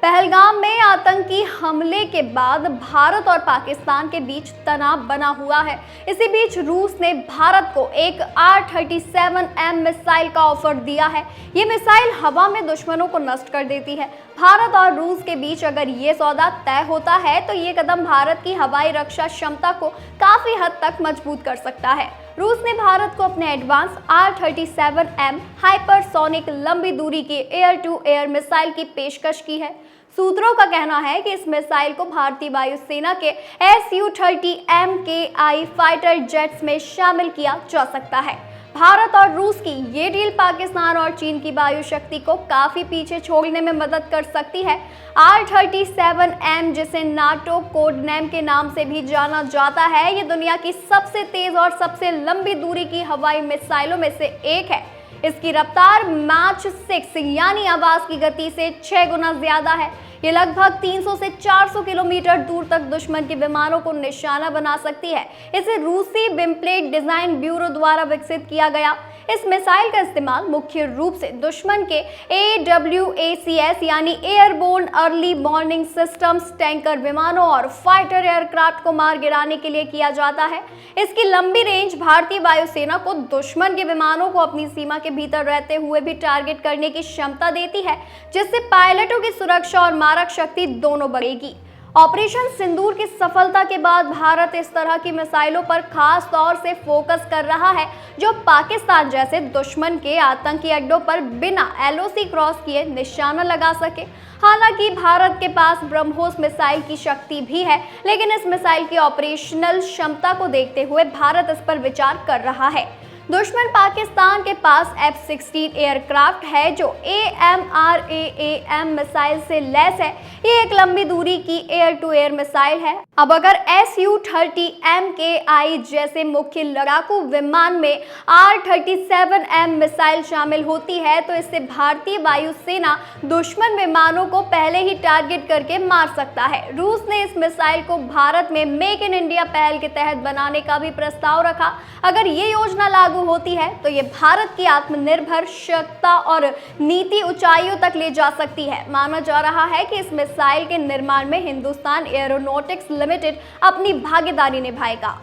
पहलगाम में आतंकी हमले के बाद भारत और पाकिस्तान के बीच तनाव बना हुआ है। इसी बीच रूस ने भारत को एक R-37M मिसाइल का ऑफर दिया है। ये मिसाइल हवा में दुश्मनों को नष्ट कर देती है। भारत और रूस के बीच अगर ये सौदा तय होता है तो ये कदम भारत की हवाई रक्षा क्षमता को काफी हद तक मजबूत कर सकता है। रूस ने भारत को अपने एडवांस R-37M हाइपरसोनिक लंबी दूरी की एयर टू एयर मिसाइल की पेशकश की है। सूत्रों का कहना है कि इस मिसाइल को भारतीय वायुसेना के Su-30 MKI फाइटर जेट्स में शामिल किया जा सकता है। भारत और रूस की ये डील पाकिस्तान और चीन की वायु शक्ति को काफी पीछे छोड़ने में मदद कर सकती है। R-37M, जिसे नाटो कोड नेम के नाम से भी जाना जाता है, ये दुनिया की सबसे तेज और सबसे लंबी दूरी की हवाई मिसाइलों में से एक है। इसकी रफ्तार माच 6 यानी आवाज की गति से 6 गुना ज्यादा है। ये लगभग 300 से 400 किलोमीटर दूर तक दुश्मन के विमानों को निशाना बना सकती है। इसे रूसी विमप्लेट डिजाइन ब्यूरो द्वारा विकसित किया गया। इस मिसाइल का इस्तेमाल मुख्य रूप से दुश्मन के AWACS यानी airborne early warning systems, tanker विमानों और फाइटर एयरक्राफ्ट को मार गिराने के लिए किया जाता है। इसकी लंबी रेंज भारतीय वायुसेना को दुश्मन के विमानों को अपनी सीमा के भीतर रहते हुए भी टारगेट करने की क्षमता देती है, जिससे पायलटों की सुरक्षा और मारक शक्ति दोनों बढ़ेगी। ऑपरेशन सिंदूर की सफलता के बाद भारत इस तरह की मिसाइलों पर खास तौर से फोकस कर रहा है, जो पाकिस्तान जैसे दुश्मन के आतंकी अड्डों पर बिना LOC क्रॉस किए निशाना लगा सके। हालांकि भारत के पास ब्रह्मोस मिसाइल की शक्ति भी है, लेकिन इस मिसाइल की ऑपरेशनल क्षमता को देखते हुए भारत इस पर विचार कर रहा है। दुश्मन पाकिस्तान के पास F-16 एयरक्राफ्ट है जो AMRAAM मिसाइल से लैस है। ये एक लंबी दूरी की एयर टू एयर मिसाइल है। अब अगर Su-30 MKI जैसे मुख्य लड़ाकू विमान में R-37M मिसाइल शामिल होती है तो इससे भारतीय वायुसेना दुश्मन विमानों को पहले ही टारगेट करके मार सकता है। रूस ने इस मिसाइल को भारत में मेक इन इंडिया पहल के तहत बनाने का भी प्रस्ताव रखा। अगर ये योजना लागू होती है तो ये भारत की आत्मनिर्भर क्षमता और नीति ऊंचाइयों तक ले जा सकती है। माना जा रहा है कि इस मिसाइल के निर्माण में हिंदुस्तान एरोनॉटिक्स लिमिटेड अपनी भागीदारी निभाएगा।